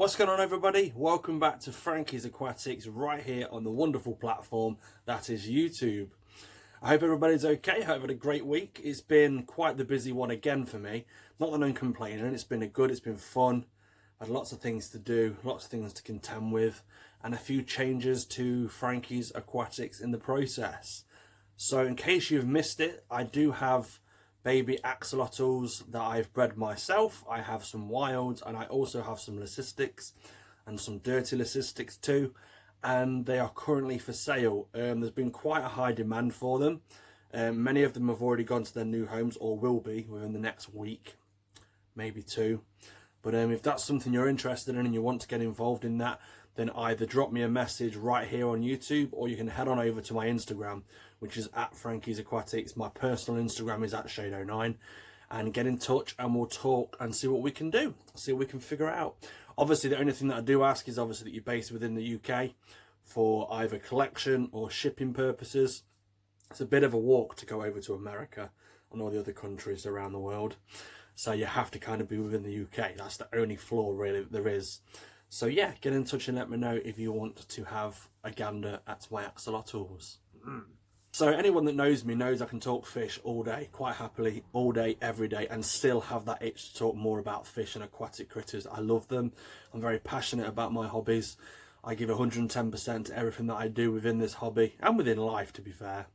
What's going on, everybody? Welcome back to Frankie's Aquatics right here on the wonderful platform that is YouTube. I hope everybody's okay. I hope you had a great week. It's been quite the busy one again for me. Not that I'm complaining. It's been fun. I had lots of things to do, lots of things to contend with, and a few changes to Frankie's Aquatics in the process. So in case you've missed it, I do have baby axolotls that I've bred myself. I have some wilds, and I also have some leucistics and some dirty leucistics too, and they are currently for sale. There's been quite a high demand for them. Many of them have already gone to their new homes, or will be within the next week, maybe two. But if that's something you're interested in and you want to get involved in that, then either drop me a message right here on YouTube, or you can head on over to my Instagram, which is at Frankie's Aquatics. My personal Instagram is at Shade09, and get in touch and we'll talk and see what we can do, see what we can figure out. Obviously, the only thing that I do ask is obviously that you're based within the UK for either collection or shipping purposes. It's a bit of a walk to go over to America and all the other countries around the world. So you have to kind of be within the UK. That's the only flaw really that there is. So yeah, get in touch and let me know if you want to have a gander at my axolotls. So anyone that knows me knows I can talk fish all day, quite happily, all day, every day, and still have that itch to talk more about fish and aquatic critters. I love them. I'm very passionate about my hobbies. I give 110% to everything that I do within this hobby, and within life, to be fair.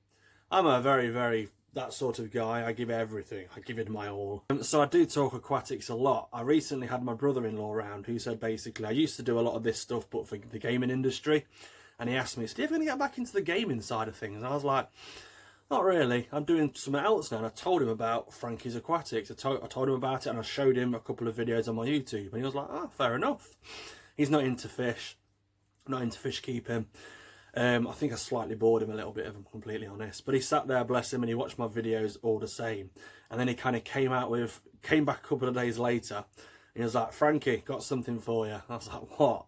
I'm a very that sort of guy. I give everything. I give it my all. So I do talk aquatics a lot. I recently had my brother-in-law around who said basically I used to do a lot of this stuff but for the gaming industry, and he asked me, "Are you ever going to get back into the gaming side of things?" And I was like, not really. I'm doing something else now. And I told him about Frankie's Aquatics. I told him about it, and I showed him a couple of videos on my YouTube, and he was like, "Oh, fair enough." He's not into fish, not into fish keeping. I think I slightly bored him a little bit, if I'm completely honest. But he sat there, bless him, and he watched my videos all the same. And then he kind of came back a couple of days later, and he was like, "Frankie, got something for you." I was like, "What?"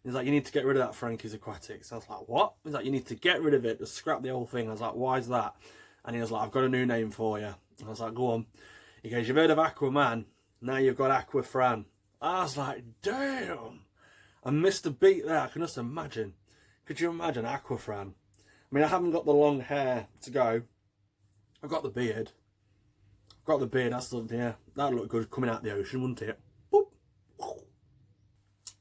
He's like, "You need to get rid of that Frankie's Aquatics." I was like, "What?" He's like, "You need to get rid of it, just scrap the whole thing." I was like, "Why is that?" And he was like, "I've got a new name for you." I was like, "Go on." He goes, "You've heard of Aquaman, now you've got Aquafran." I was like, damn, I missed a beat there. I can just imagine. Could you imagine Aquafran? I mean, I haven't got the long hair to go. I've got the beard. That's the, yeah, that'd look good coming out the ocean, wouldn't it? Boop.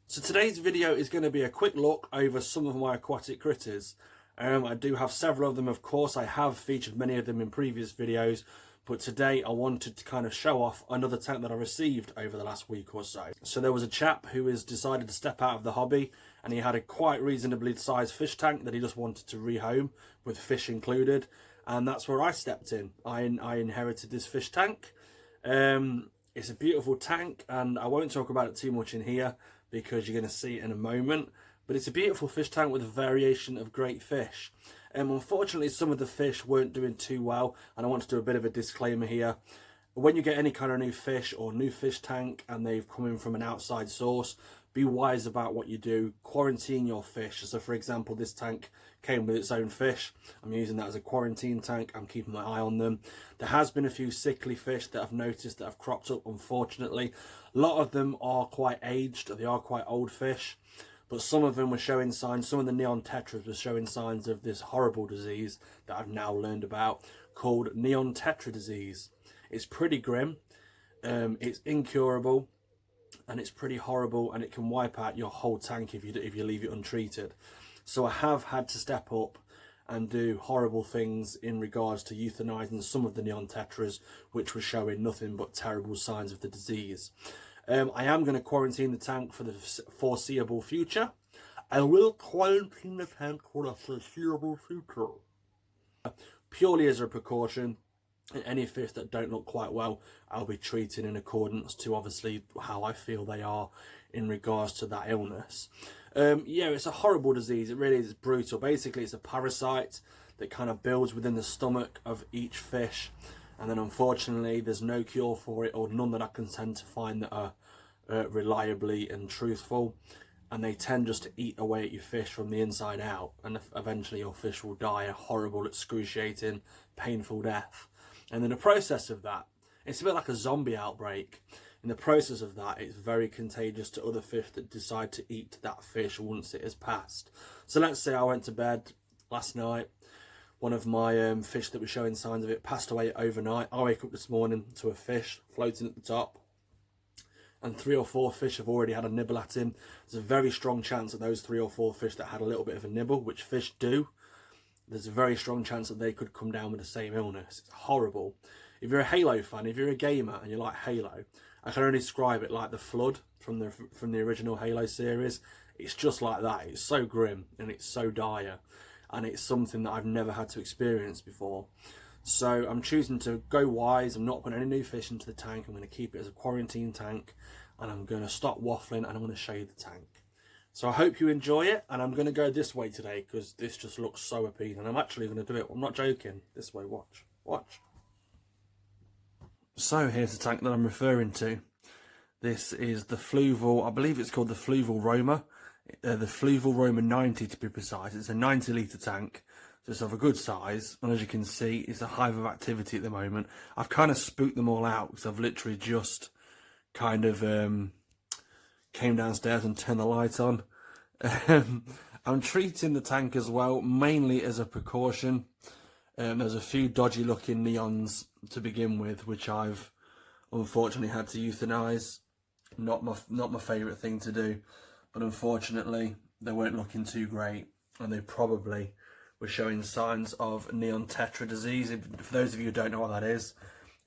So today's video is going to be a quick look over some of my aquatic critters. I do have several of them, of course. I have featured many of them in previous videos, but today I wanted to kind of show off another tank that I received over the last week or so. So there was a chap who has decided to step out of the hobby, and he had a quite reasonably sized fish tank that he just wanted to rehome with fish included, and that's where I stepped in. I inherited this fish tank. It's a beautiful tank, and I won't talk about it too much in here because you're going to see it in a moment, but it's a beautiful fish tank with a variation of great fish. Unfortunately, some of the fish weren't doing too well, and I want to do a bit of a disclaimer here. When you get any kind of new fish or new fish tank and they've come in from an outside source, be wise about what you do. Quarantine your fish. So for example, this tank came with its own fish. I'm using that as a quarantine tank. I'm keeping my eye on them. There has been a few sickly fish that I've noticed that have cropped up, unfortunately. A lot of them are quite aged. They are quite old fish. But some of them were showing signs, some of the neon tetras were showing signs of this horrible disease that I've now learned about, called neon tetra disease. It's pretty grim, it's incurable, and it's pretty horrible, and it can wipe out your whole tank if you leave it untreated. So I have had to step up and do horrible things in regards to euthanizing some of the neon tetras, which were showing nothing but terrible signs of the disease. I am going to quarantine the tank for the foreseeable future. I will quarantine the tank for the foreseeable future. Purely as a precaution, and any fish that don't look quite well, I'll be treating in accordance to obviously how I feel they are in regards to that illness. Yeah, it's a horrible disease. It really is brutal. Basically, it's a parasite that kind of builds within the stomach of each fish. And then unfortunately there's no cure for it, or none that I can tend to find that are reliably and truthful, and they tend just to eat away at your fish from the inside out, and eventually your fish will die a horrible, excruciating, painful death. And in the process of that, it's a bit like a zombie outbreak. In the process of that, it's very contagious to other fish that decide to eat that fish once it has passed. So let's say I went to bed last night, one of my fish that was showing signs of it passed away overnight. I wake up this morning to a fish floating at the top, and 3 or 4 fish have already had a nibble at him. There's a very strong chance that those 3 or 4 fish that had a little bit of a nibble, which fish do, there's a very strong chance that they could come down with the same illness. It's horrible. If you're a Halo fan, if you're a gamer and you like Halo, I can only describe it like the Flood from the original Halo series. It's just like that. It's so grim and it's so dire, and it's something that I've never had to experience before. So I'm choosing to go wise. I'm not putting any new fish into the tank. I'm going to keep it as a quarantine tank, and I'm going to stop waffling, and I'm going to show you the tank. So I hope you enjoy it, and I'm going to go this way today because this just looks so appealing. I'm actually going to do it. I'm not joking. This way, watch. Watch. So here's the tank that I'm referring to. This is the Fluval, I believe it's called the Fluval Roma. The Fluval Roma 90 to be precise. It's a 90 litre tank, so it's of a good size, and as you can see, it's a hive of activity at the moment. I've kind of spooked them all out because I've literally just kind of came downstairs and turned the light on. I'm treating the tank as well, mainly as a precaution. There's a few dodgy looking neons to begin with, which I've unfortunately had to euthanize. Not my favourite thing to do, but unfortunately they weren't looking too great, and they probably were showing signs of neon tetra disease. For those of you who don't know what that is,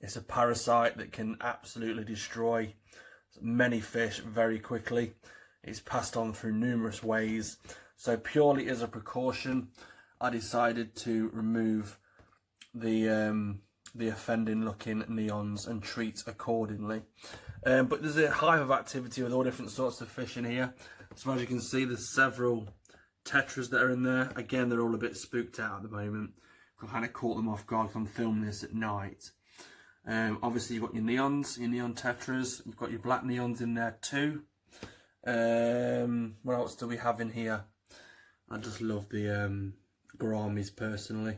it's a parasite that can absolutely destroy many fish very quickly. It's passed on through numerous ways. So purely as a precaution, I decided to remove the offending looking neons and treat accordingly. But there's a hive of activity with all different sorts of fish in here. So as you can see, there's several tetras that are in there. Again, they're all a bit spooked out at the moment. I've kind of caught them off guard because I'm filming this at night. Obviously you've got your neons, your neon tetras. You've got your black neons in there too. What else do we have in here? I just love the Gouramis personally.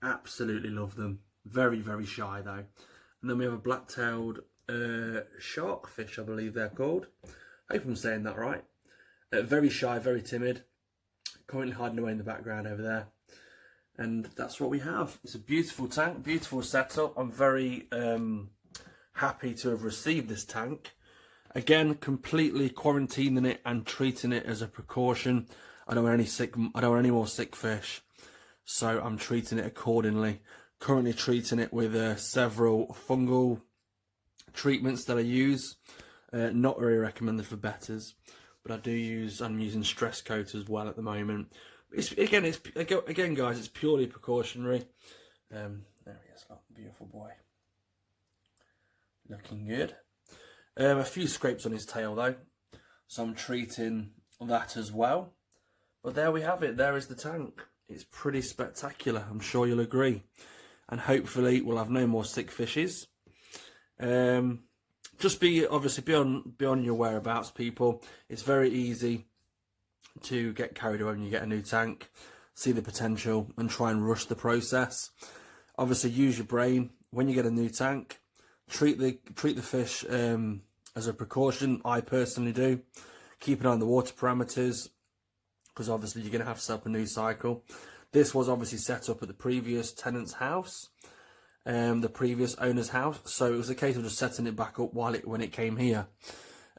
Absolutely love them. Very, very shy though. And then we have a black-tailed sharkfish, I believe they're called. I hope I'm saying that right. Very shy, very timid. Currently hiding away in the background over there. And that's what we have. It's a beautiful tank, beautiful setup. I'm very happy to have received this tank. Again, completely quarantining it and treating it as a precaution. I don't want any more sick fish, so I'm treating it accordingly. Currently treating it with several fungal treatments that I use. Not very recommended for betters, but I'm using stress coat as well at the moment. Again, guys, it's purely precautionary. There he is, beautiful boy, looking good. A few scrapes on his tail though, so I'm treating that as well. But there we have it. There is the tank. It's pretty spectacular. I'm sure you'll agree. And hopefully we'll have no more sick fishes. Just be on your whereabouts, people. It's very easy to get carried away when you get a new tank, see the potential and try and rush the process. Obviously use your brain when you get a new tank. Treat the fish as a precaution. I personally do. Keep an eye on the water parameters, because obviously you're going to have to set up a new cycle. This was obviously set up at the previous tenant's house, the previous owner's house, so it was a case of just setting it back up when it came here.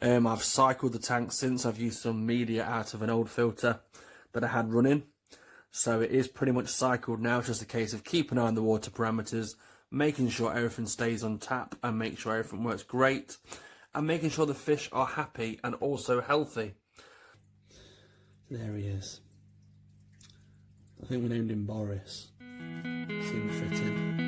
I've cycled the tank since. I've used some media out of an old filter that I had running, so it is pretty much cycled now. It's just a case of keeping an eye on the water parameters, making sure everything stays on tap and make sure everything works great, and making sure the fish are happy and also healthy. There he is. I think we named him Boris. Seemed fitting.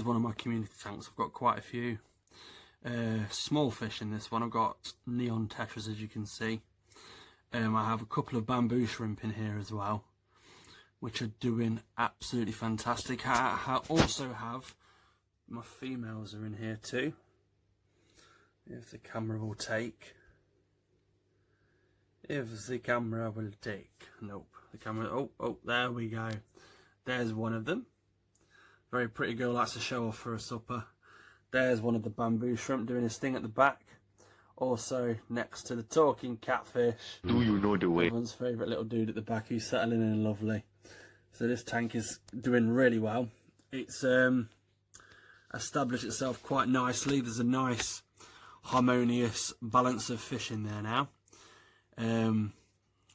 one of my community tanks. I've got quite a few small fish in this one. I've got neon tetras, as you can see. I have a couple of bamboo shrimp in here as well, which are doing absolutely fantastic. I also have my females are in here too. If the camera will take. If the camera will take. Nope. The camera. Oh, there we go. There's one of them. Very pretty girl, likes to show off for a supper. There's one of the bamboo shrimp doing his thing at the back. Also next to the talking catfish. Do you know the way? Everyone's favourite little dude at the back who's settling in lovely. So this tank is doing really well. It's established itself quite nicely. There's a nice harmonious balance of fish in there now.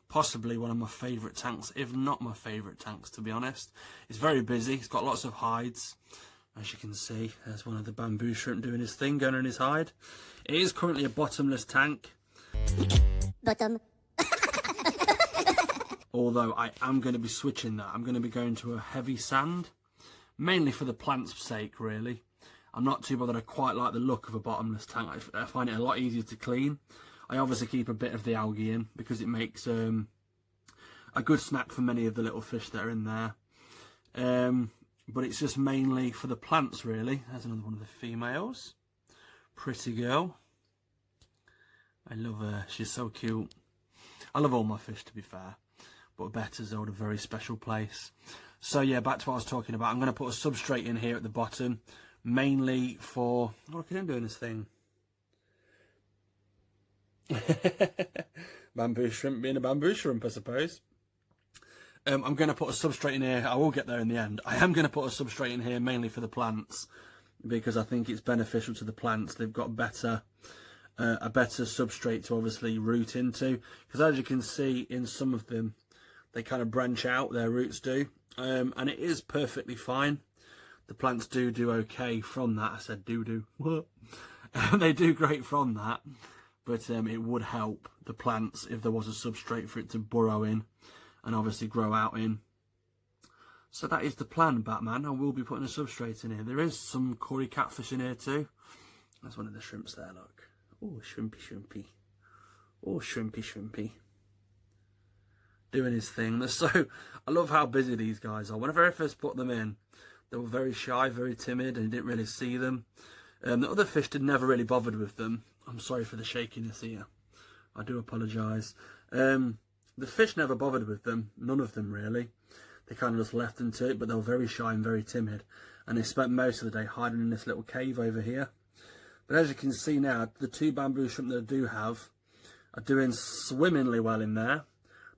Possibly one of my favourite tanks, if not my favourite tanks, to be honest. It's very busy. It's got lots of hides. As you can see, there's one of the bamboo shrimp doing his thing, going on his hide. It is currently a bottomless tank. Bottom. Although I am going to be switching that. I'm going to be going to a heavy sand, mainly for the plant's sake, really. I'm not too bothered. I quite like the look of a bottomless tank. I find it a lot easier to clean. I obviously keep a bit of the algae in because it makes a good snack for many of the little fish that are in there. But it's just mainly for the plants, really. There's another one of the females. Pretty girl. I love her. She's so cute. I love all my fish, to be fair. But Betta's hold a very special place. So yeah, back to what I was talking about. I'm going to put a substrate in here at the bottom. Mainly for... Oh, look at him doing this thing. Bamboo shrimp being a bamboo shrimp, I suppose. I'm going to put a substrate in here. I will get there in the end. I am going to put a substrate in here mainly for the plants because I think it's beneficial to the plants. They've got a better substrate to obviously root into, because as you can see in some of them, they kind of branch out, their roots do, and it is perfectly fine. The plants do okay from that. I said do. They do great from that, but it would help the plants if there was a substrate for it to burrow in and obviously grow out in. So that is the plan, Batman. I will be putting a substrate in here. There is some Cory Catfish in here too. That's one of the shrimps there, look. Oh, shrimpy. Oh, shrimpy. Doing his thing. I love how busy these guys are. Whenever I first put them in, they were very shy, very timid, and you didn't really see them. The other fish never really bothered with them. I'm sorry for the shakiness here. I do apologise. The fish never bothered with them. None of them really. They kind of just left them to it, but they were very shy and very timid. And they spent most of the day hiding in this little cave over here. But as you can see now, the two bamboo shrimp that I do have are doing swimmingly well in there.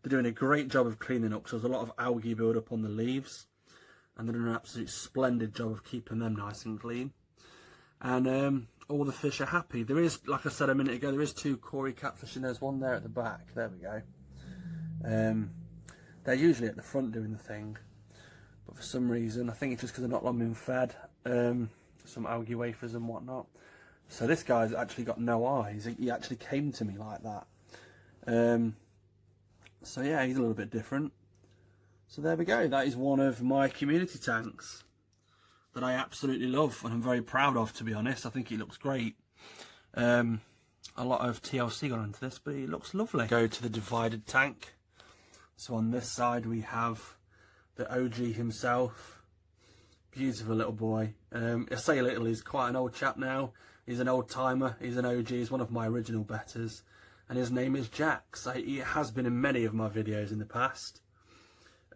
They're doing a great job of cleaning up, so there's a lot of algae build up on the leaves. And they're doing an absolute splendid job of keeping them nice and clean. And all the fish are happy. There is, like I said a minute ago, there is two Cory Catfish and there's one there at the back. There we go. They're usually at the front doing the thing. But for some reason, I think it's just because they're not long been fed some algae wafers and whatnot. So this guy's actually got no eyes. He actually came to me like that. So yeah, he's a little bit different. So there we go. That is one of my community tanks that I absolutely love and I'm very proud of, to be honest. I think it looks great. A lot of TLC gone into this, but it looks lovely. Go to the divided tank. So on this side we have the OG himself. Beautiful little boy. I say little, he's quite an old chap now. He's an old timer. He's an OG. He's one of my original betters. And his name is Jax. He has been in many of my videos in the past.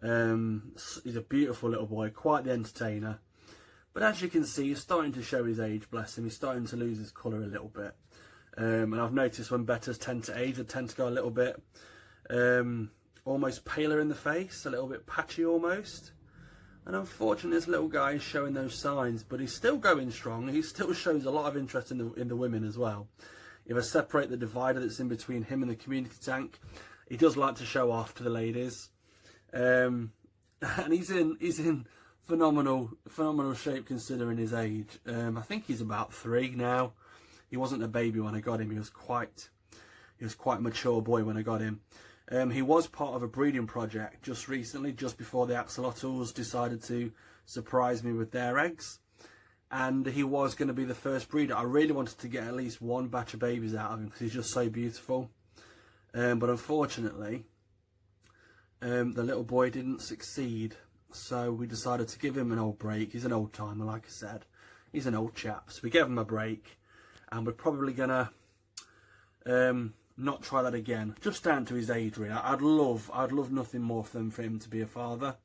He's a beautiful little boy, quite the entertainer. But as you can see, he's starting to show his age, bless him. He's starting to lose his colour a little bit. And I've noticed when betters tend to age, they tend to go a little bit almost paler in the face, a little bit patchy almost. And unfortunately, this little guy is showing those signs, but he's still going strong. He still shows a lot of interest in the women as well. If I separate the divider that's in between him and the community tank, he does like to show off to the ladies. And he's in phenomenal shape considering his age. I think he's about 3 now. He wasn't a baby when I got him. He was quite a mature boy when I got him. He was part of a breeding project just recently, just before the Axolotls decided to surprise me with their eggs. and he was going to be the first breeder. I really wanted to get at least one batch of babies out of him because he's just so beautiful. But unfortunately, the little boy didn't succeed. So we decided to give him an old break. He's an old timer, like I said. He's an old chap. So we gave him a break. And we're probably going to not try that again. Just down to his age, really. I'd love nothing more than for him to be a father.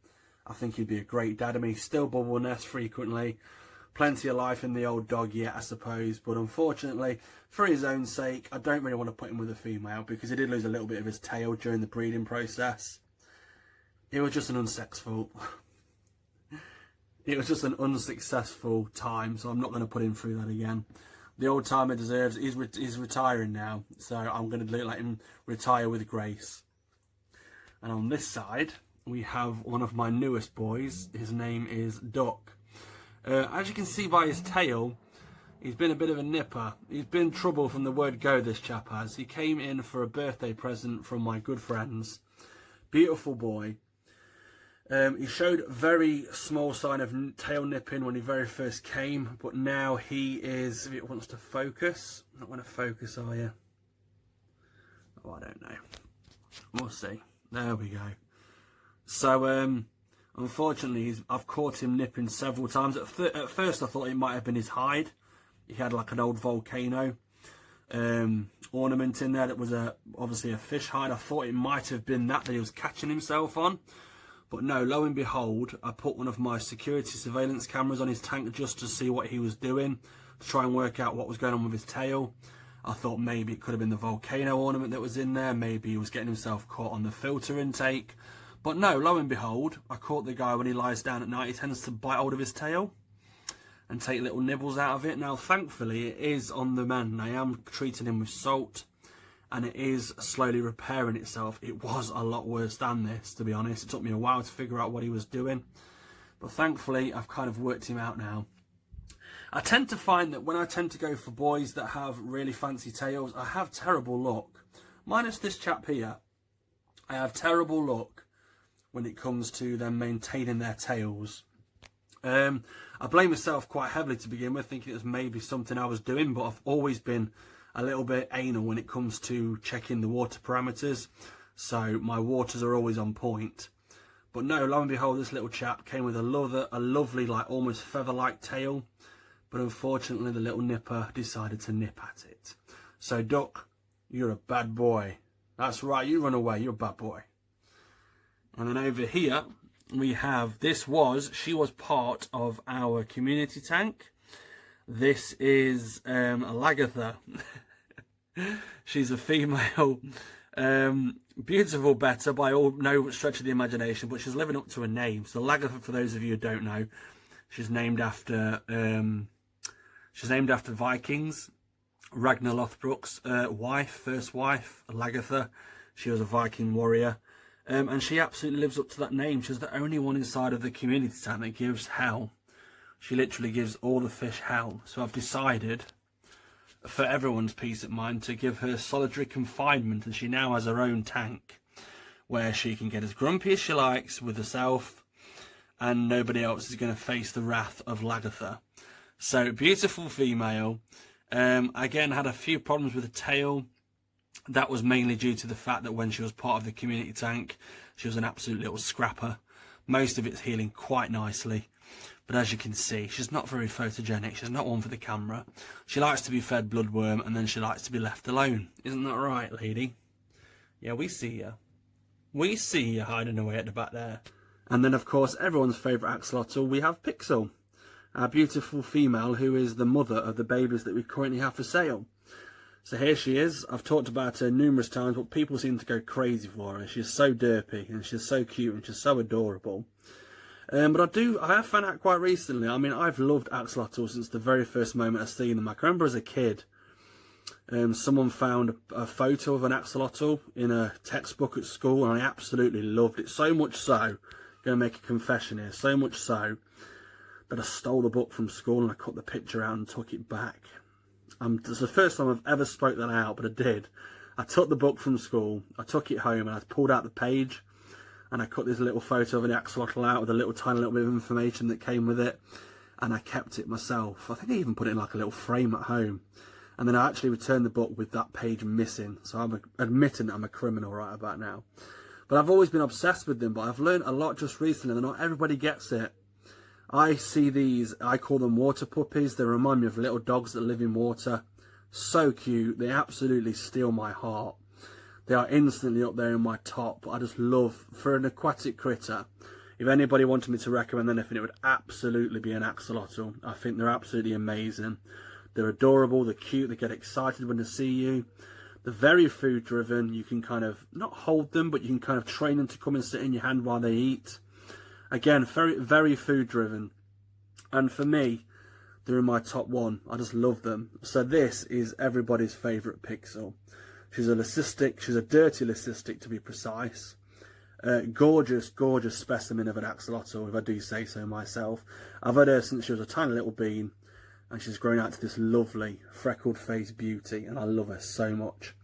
I think he'd be a great dad. I mean, he still bubble nests frequently. Plenty of life in the old dog yet, I suppose. But unfortunately, for his own sake, I don't really want to put him with a female because he did lose a little bit of his tail during the breeding process. It was just an unsuccessful... It was just an unsuccessful time, so I'm not going to put him through that again. The old timer deserves... He's retiring now, so I'm going to let him retire with grace. And on this side, we have one of my newest boys. His name is Duck. As you can see by his tail, he's been a bit of a nipper. He's been trouble from the word go, this chap has. He came in for a birthday present from my good friends. Beautiful boy. He showed very small sign of tail nipping when he very first came, but now he is, if it wants to focus, not going to focus, are you? Oh, I don't know. We'll see. There we go. So, unfortunately, I've caught him nipping several times. At first, I thought it might have been his hide. He had like an old volcano ornament in there that was obviously a fish hide. I thought it might have been that he was catching himself on. But no, lo and behold, I put one of my security surveillance cameras on his tank just to see what he was doing, to try and work out what was going on with his tail. I thought maybe it could have been the volcano ornament that was in there. Maybe he was getting himself caught on the filter intake. But no, lo and behold, I caught the guy when he lies down at night. He tends to bite hold of his tail and take little nibbles out of it. Now, thankfully, it is on the mend. I am treating him with salt, and it is slowly repairing itself. It was a lot worse than this, to be honest. It took me a while to figure out what he was doing. But thankfully, I've kind of worked him out now. I tend to find that when I tend to go for boys that have really fancy tails, I have terrible luck. Minus this chap here, I have terrible luck when it comes to them maintaining their tails. I blame myself quite heavily to begin with, thinking it was maybe something I was doing, but I've always been a little bit anal when it comes to checking the water parameters, so my waters are always on point. But no, lo and behold, this little chap came with a lovely, like almost feather-like tail, but unfortunately the little nipper decided to nip at it. So Duck, you're a bad boy. That's right, you run away, you're a bad boy. And then over here we have, she was part of our community tank. This is a Lagatha. She's a female, beautiful better by no stretch of the imagination, but she's living up to her name. So Lagatha, for those of you who don't know, she's named after Vikings. Ragnar Lothbrok's first wife, Lagatha. She was a Viking warrior, and she absolutely lives up to that name. She's the only one inside of the community tank that gives hell. She literally gives all the fish hell. So I've decided, for everyone's peace of mind, to give her solitary confinement, and she now has her own tank where she can get as grumpy as she likes with herself, and nobody else is going to face the wrath of Lagatha. So beautiful female. Again, had a few problems with the tail. That was mainly due to the fact that when she was part of the community tank, she was an absolute little scrapper. Most of it's healing quite nicely. But as you can see, she's not very photogenic. She's not one for the camera. She likes to be fed bloodworm, and then she likes to be left alone. Isn't that right, lady? Yeah, we see you. We see you hiding away at the back there. And then, of course, everyone's favourite axolotl, we have Pixel, our beautiful female who is the mother of the babies that we currently have for sale. So here she is. I've talked about her numerous times, but people seem to go crazy for her. She's so derpy, and she's so cute, and she's so adorable. But I have found out quite recently, I mean, I've loved axolotls since the very first moment I've seen them. I can remember as a kid, someone found a photo of an axolotl in a textbook at school, and I absolutely loved it. So much so, I'm going to make a confession here, so much so that I stole the book from school and I cut the picture out and took it back. It's the first time I've ever spoke that out, but I did. I took the book from school, I took it home, and I pulled out the page, and I cut this little photo of an axolotl out with a tiny little bit of information that came with it. and I kept it myself. I think I even put it in like a little frame at home. And then I actually returned the book with that page missing. So I'm admitting that I'm a criminal right about now. But I've always been obsessed with them, but I've learned a lot just recently that not everybody gets it. I see these, I call them water puppies. They remind me of little dogs that live in water. So cute. They absolutely steal my heart. They are instantly up there in my top. I just love, for an aquatic critter, if anybody wanted me to recommend anything, it would absolutely be an axolotl. I think they're absolutely amazing. They're adorable, they're cute, they get excited when they see you. They're very food driven. You can kind of, not hold them, but you can kind of train them to come and sit in your hand while they eat. Again, very, very food driven. And for me, they're in my top one. I just love them. So this is everybody's favourite pixel. She's a leucistic, she's a dirty leucistic to be precise. Gorgeous, gorgeous specimen of an axolotl, if I do say so myself. I've had her since she was a tiny little bean, and she's grown out to this lovely freckled face beauty, and I love her so much.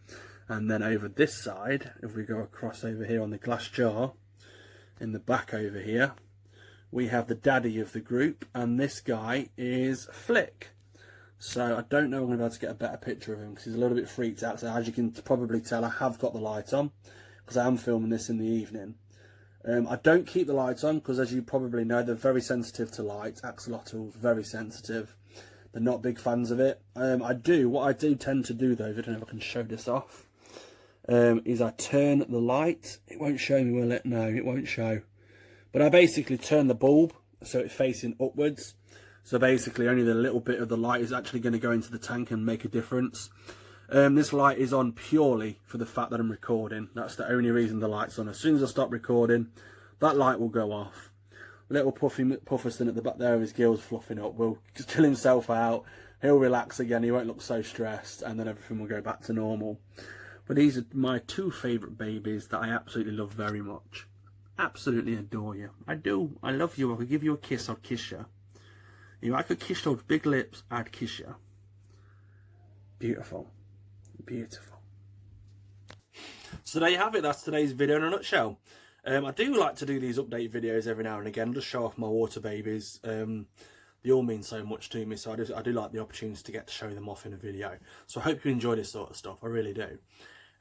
And then over this side, if we go across over here on the glass jar, in the back over here, we have the daddy of the group, and this guy is Flick. So I don't know if I'm going to be able to get a better picture of him because he's a little bit freaked out. So as you can probably tell, I have got the light on because I am filming this in the evening. I don't keep the lights on because, as you probably know, they're very sensitive to light. Axolotls, very sensitive. They're not big fans of it. What I do tend to do though, I don't know if I can show this off, is I turn the light. It won't show me, will it? No, it won't show. But I basically turn the bulb so it's facing upwards. So basically only the little bit of the light is actually going to go into the tank and make a difference. This light is on purely for the fact that I'm recording. That's the only reason the light's on. As soon as I stop recording, that light will go off. Little Pufferston at the back there with his gills fluffing up will chill himself out. He'll relax again, he won't look so stressed, and then everything will go back to normal. But these are my two favourite babies that I absolutely love very much. Absolutely adore you. I do. I love you. I could give you a kiss, I'd kiss you. If I could kiss those big lips, I'd kiss you. Beautiful. Beautiful. So there you have it. That's today's video in a nutshell. I do like to do these update videos every now and again, just show off my water babies. They all mean so much to me, so I do like the opportunity to get to show them off in a video. So I hope you enjoy this sort of stuff. I really do.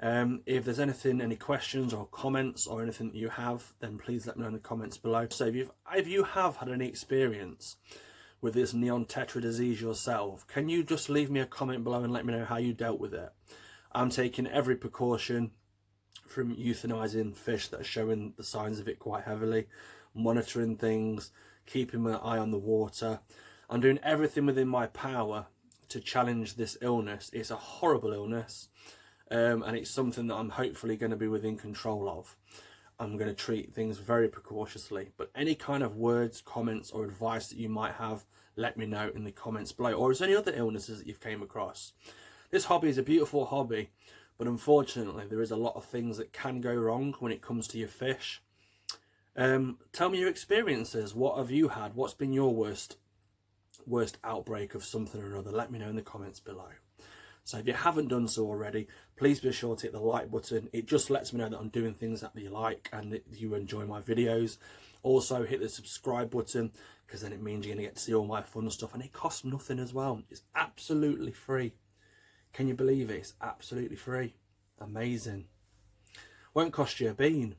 If there's any questions or comments or anything that you have, then please let me know in the comments below. So if you have had any experience with this neon tetra disease yourself, can you just leave me a comment below and let me know how you dealt with it? I'm taking every precaution, from euthanizing fish that are showing the signs of it quite heavily, monitoring things, keeping my eye on the water. I'm doing everything within my power to challenge this illness. It's a horrible illness, and it's something that I'm hopefully going to be within control of. I'm going to treat things very precautiously, but any kind of words, comments or advice that you might have, let me know in the comments below. Or is there any other illnesses that you've came across? This hobby is a beautiful hobby, but unfortunately there is a lot of things that can go wrong when it comes to your fish. Tell me your experiences. What have you had? What's been your worst outbreak of something or another? Let me know in the comments below. So if you haven't done so already, please be sure to hit the like button. It just lets me know that I'm doing things that you like and that you enjoy my videos. Also hit the subscribe button, because then it means you're going to get to see all my fun stuff, and it costs nothing as well. It's absolutely free. Can you believe it? It's absolutely free. Amazing. Won't cost you a bean.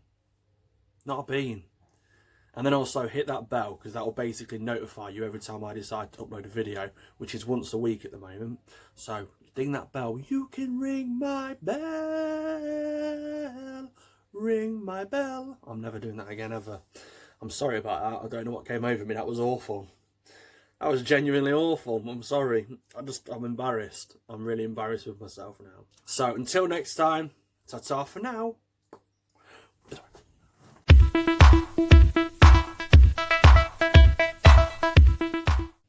Not a bean. And then also hit that bell, because that will basically notify you every time I decide to upload a video, which is once a week at the moment. So ding that bell. You can ring my bell. Ring my bell. I'm never doing that again ever. I'm sorry about that. I don't know what came over me. That was awful. That was genuinely awful. I'm sorry. I'm embarrassed. I'm really embarrassed with myself now. So until next time, ta-ta for now.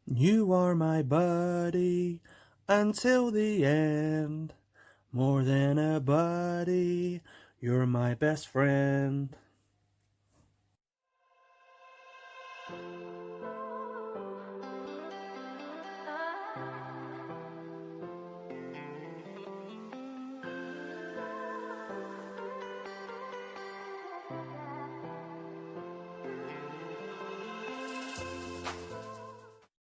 You are my buddy until the end. More than a buddy, you're my best friend.